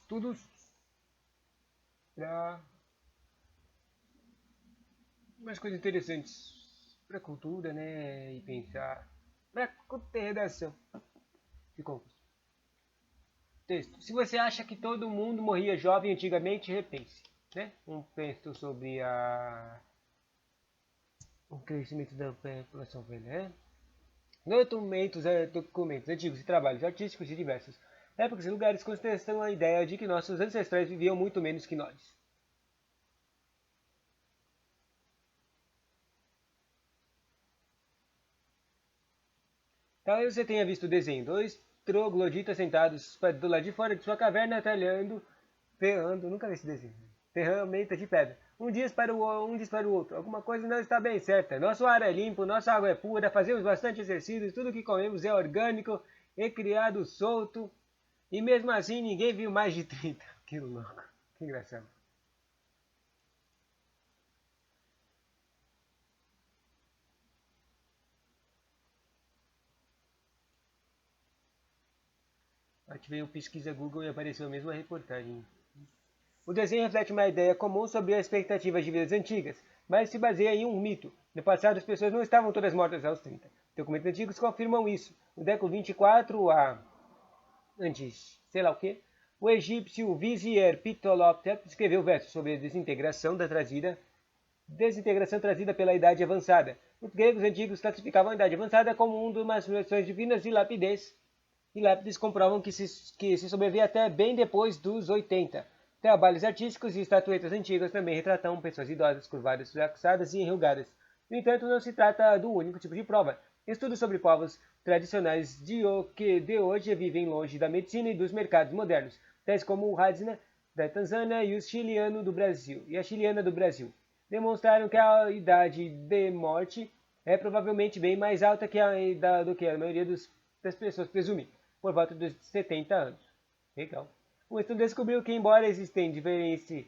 estudos para umas coisas interessantes para cultura, né? E pensar para ter redação de concurso. Texto. Se você acha que todo mundo morria jovem antigamente, repense. Né? Um texto sobre o crescimento da população velha. Né? Documentos antigos e trabalhos artísticos de diversas épocas e lugares contestam a ideia de que nossos ancestrais viviam muito menos que nós. Talvez você tenha visto o desenho. Dois trogloditas sentados do lado de fora de sua caverna, ferrando, nunca vi esse desenho. Ferramenta de pedra. Um diz para o outro. Alguma coisa não está bem certa. Nosso ar é limpo, nossa água é pura, fazemos bastante exercícios, tudo que comemos é orgânico, é criado solto. E mesmo assim ninguém viu mais de 30. Que louco. Que engraçado. Ativei o pesquisa Google e apareceu a mesma reportagem. O desenho reflete uma ideia comum sobre as expectativas de vidas antigas, mas se baseia em um mito. No passado, as pessoas não estavam todas mortas aos 30. Documentos antigos confirmam isso. No século 24 antes, sei lá o que, o egípcio Vizier Ptolomeu escreveu versos sobre a desintegração trazida pela Idade Avançada. Os gregos antigos classificavam a Idade Avançada como uma das manifestações divinas e lápides comprovam que se sobrevivia até bem depois dos 80. Trabalhos artísticos e estatuetas antigas também retratam pessoas idosas, curvadas, fracassadas e enrugadas. No entanto, não se trata do único tipo de prova. Estudos sobre povos tradicionais de hoje vivem longe da medicina e dos mercados modernos, tais como o Hadza da Tanzânia e a chiliana do Brasil, demonstraram que a idade de morte é provavelmente bem mais alta do que a maioria das pessoas presume, por volta dos 70 anos. Legal. O estudo descobriu que, embora existem diferenças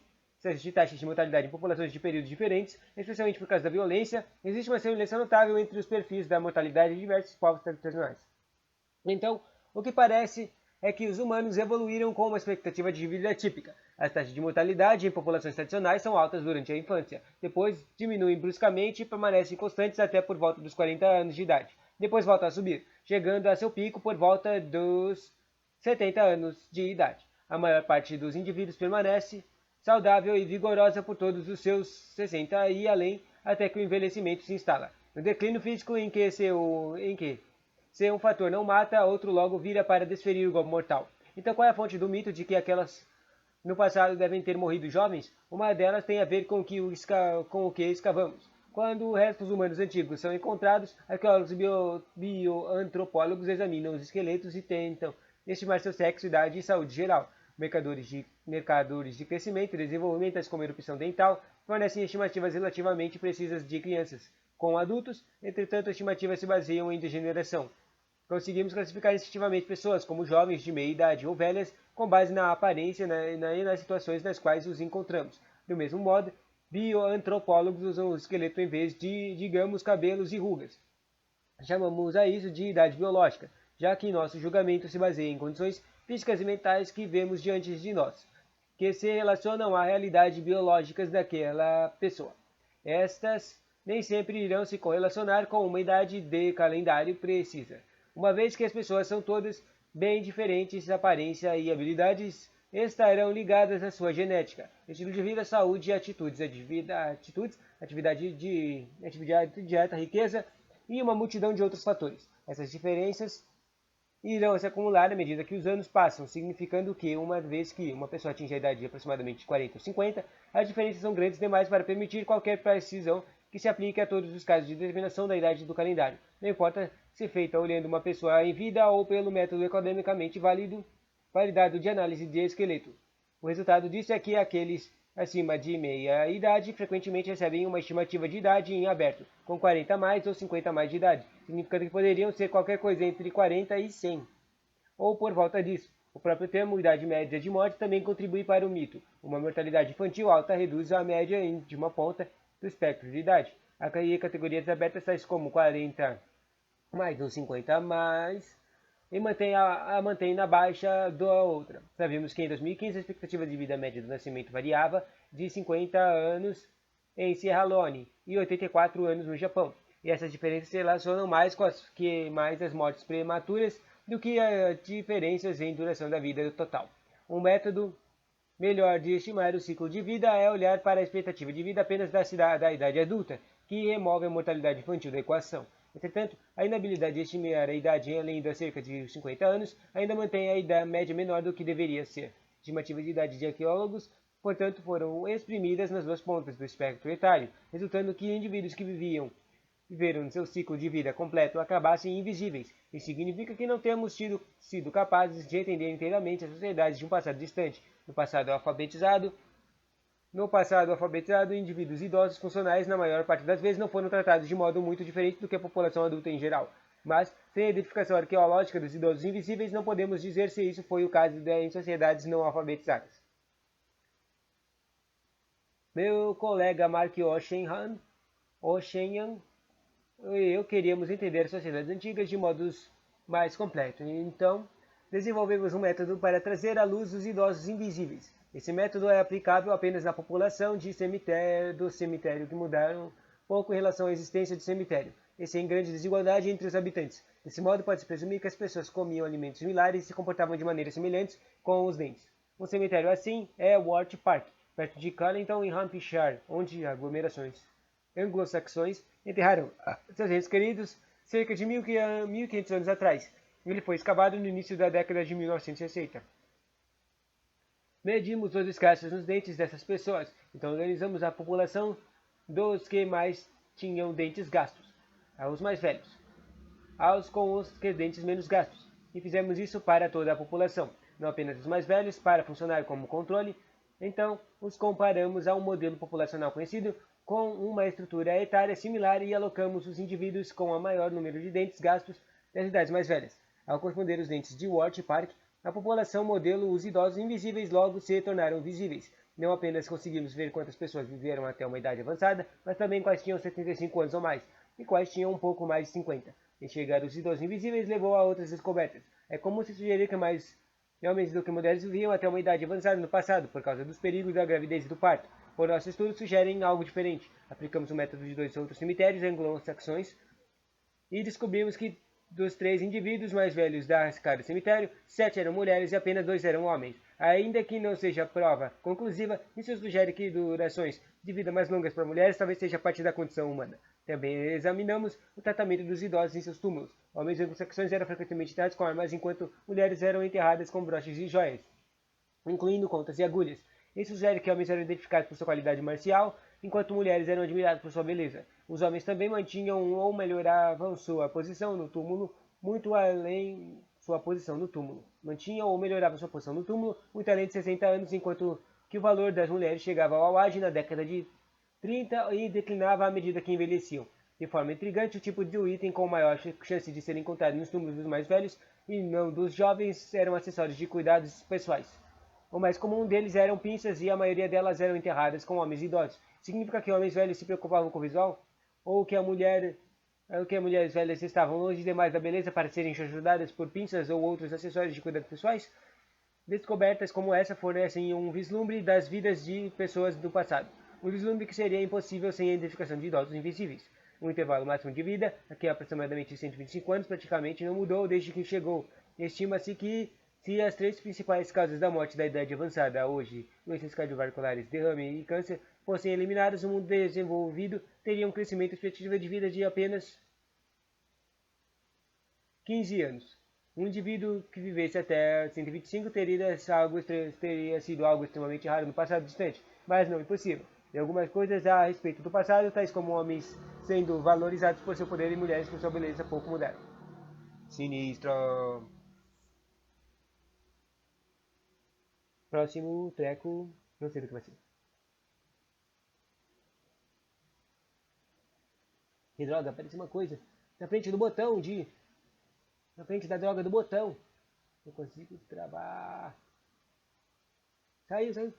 de taxas de mortalidade em populações de períodos diferentes, especialmente por causa da violência, existe uma semelhança notável entre os perfis da mortalidade de diversos povos tradicionais. Então, o que parece é que os humanos evoluíram com uma expectativa de vida típica. As taxas de mortalidade em populações tradicionais são altas durante a infância, depois diminuem bruscamente e permanecem constantes até por volta dos 40 anos de idade. Depois voltam a subir, chegando a seu pico por volta dos 70 anos de idade. A maior parte dos indivíduos permanece saudável e vigorosa por todos os seus 60 e além, até que o envelhecimento se instala. No declínio físico em que se um fator não mata, outro logo vira para desferir o golpe mortal. Então qual é a fonte do mito de que aquelas no passado devem ter morrido jovens? Uma delas tem a ver com o que escavamos. Quando restos humanos antigos são encontrados, arqueólogos e bioantropólogos examinam os esqueletos e tentam estimar seu sexo, idade e saúde geral. Mercadores de crescimento e desenvolvimento, tais como erupção dental, fornecem estimativas relativamente precisas de crianças. Com adultos, entretanto, as estimativas se baseiam em degeneração. Conseguimos classificar instintivamente pessoas como jovens de meia idade ou velhas com base na aparência e nas situações nas quais os encontramos. Do mesmo modo, bioantropólogos usam o esqueleto em vez de, digamos, cabelos e rugas. Chamamos a isso de idade biológica, já que nosso julgamento se baseia em condições físicas e mentais que vemos diante de nós, que se relacionam à realidade biológicas daquela pessoa. Estas nem sempre irão se correlacionar com uma idade de calendário precisa, uma vez que as pessoas são todas bem diferentes, aparência e habilidades estarão ligadas à sua genética, estilo de vida, saúde, atividade de dieta, riqueza e uma multidão de outros fatores. Essas diferenças irão se acumular à medida que os anos passam, significando que, uma vez que uma pessoa atinge a idade de aproximadamente 40 ou 50, as diferenças são grandes demais para permitir qualquer precisão que se aplique a todos os casos de determinação da idade do calendário. Não importa se feita olhando uma pessoa em vida ou pelo método academicamente validado de análise de esqueleto. O resultado disso é que aqueles acima de meia idade frequentemente recebem uma estimativa de idade em aberto, com 40 mais ou 50 mais de idade, significando que poderiam ser qualquer coisa entre 40 e 100, ou por volta disso. O próprio termo idade média de morte também contribui para o mito. Uma mortalidade infantil alta reduz a média de uma ponta do espectro de idade. Há categorias abertas tais como 40 mais ou 50 mais, e mantém na baixa da outra. Sabemos que em 2015 a expectativa de vida média do nascimento variava de 50 anos em Sierra Leone e 84 anos no Japão. E essas diferenças se relacionam mais com as mortes prematuras do que as diferenças em duração da vida total. Um método melhor de estimar o ciclo de vida é olhar para a expectativa de vida apenas da idade adulta, que remove a mortalidade infantil da equação. Entretanto, a inabilidade de estimar a idade além de cerca de 50 anos ainda mantém a idade média menor do que deveria ser. Estimativas de idade de arqueólogos, portanto, foram exprimidas nas duas pontas do espectro etário, resultando que indivíduos que viveram seu ciclo de vida completo acabassem invisíveis. Isso significa que não temos sido capazes de entender inteiramente as sociedades de um passado distante. No passado alfabetizado, indivíduos idosos funcionais, na maior parte das vezes, não foram tratados de modo muito diferente do que a população adulta em geral. Mas, sem a identificação arqueológica dos idosos invisíveis, não podemos dizer se isso foi o caso em sociedades não alfabetizadas. Meu colega Mark Ocean e eu queríamos entender as sociedades antigas de modos mais completos. Então, desenvolvemos um método para trazer à luz os idosos invisíveis. Esse método é aplicável apenas na população do cemitério, que mudaram pouco em relação à existência do cemitério, e sem grande desigualdade entre os habitantes. Desse modo, pode-se presumir que as pessoas comiam alimentos similares e se comportavam de maneiras semelhantes com os dentes. Um cemitério assim é Wart Park, perto de Cullington, em Hampshire, onde aglomerações anglo-saxões enterraram seus entes queridos cerca de 1500 anos atrás. Ele foi escavado no início da década de 1960. Medimos os desgastes nos dentes dessas pessoas, então organizamos a população dos que mais tinham dentes gastos, aos mais velhos, aos com os dentes menos gastos, e fizemos isso para toda a população, não apenas os mais velhos, para funcionar como controle. Então, os comparamos a um modelo populacional conhecido com uma estrutura etária similar e alocamos os indivíduos com o maior número de dentes gastos das idades mais velhas. Ao corresponder os dentes de Wart Park, a população modelo os idosos invisíveis logo se tornaram visíveis. Não apenas conseguimos ver quantas pessoas viveram até uma idade avançada, mas também quais tinham 75 anos ou mais, e quais tinham um pouco mais de 50. Enxergar os idosos invisíveis levou a outras descobertas. É comum se sugerir que mais homens do que mulheres viviam até uma idade avançada no passado, por causa dos perigos da gravidez e do parto. Por nossos estudos sugerem algo diferente. Aplicamos o método de 2 outros cemitérios anglo-saxões e descobrimos que dos 3 indivíduos mais velhos da cada cemitério, 7 eram mulheres e apenas 2 eram homens. Ainda que não seja prova conclusiva, isso sugere que durações de vida mais longas para mulheres talvez seja parte da condição humana. Também examinamos o tratamento dos idosos em seus túmulos. Homens anglo-saxões eram frequentemente enterrados com armas, enquanto mulheres eram enterradas com broches e joias, incluindo contas e agulhas. Isso sugere que homens eram identificados por sua qualidade marcial, enquanto mulheres eram admiradas por sua beleza. Os homens também mantinham ou melhoravam sua posição no túmulo muito além Mantinham ou melhoravam sua posição no túmulo muito além de 60 anos, enquanto que o valor das mulheres chegava ao auge na década de 30 e declinava à medida que envelheciam. De forma intrigante, o tipo de item com maior chance de ser encontrado nos túmulos dos mais velhos e não dos jovens eram acessórios de cuidados pessoais. O mais comum deles eram pinças e a maioria delas eram enterradas com homens idosos. Significa que homens velhos se preocupavam com o visual? Ou que mulheres velhas estavam longe demais da beleza para serem ajudadas por pinças ou outros acessórios de cuidados pessoais? Descobertas como essa fornecem um vislumbre das vidas de pessoas do passado. Um vislumbre que seria impossível sem a identificação de idosos invisíveis. O intervalo máximo de vida, que é aproximadamente 125 anos, praticamente não mudou desde que chegou. Estima-se que se as 3 principais causas da morte da idade avançada hoje, doenças cardiovasculares, derrame e câncer, fossem eliminadas, o mundo desenvolvido teria um crescimento expectativa de vida de apenas 15 anos. Um indivíduo que vivesse até 125 teria sido algo extremamente raro no passado distante, mas não impossível. E algumas coisas a respeito do passado, tais como homens sendo valorizados por seu poder e mulheres por sua beleza, pouco mudaram. Sinistro. Próximo treco, não sei do que vai ser. Que droga, aparece uma coisa na frente do botão na frente da droga do botão. Não consigo travar. Saiu.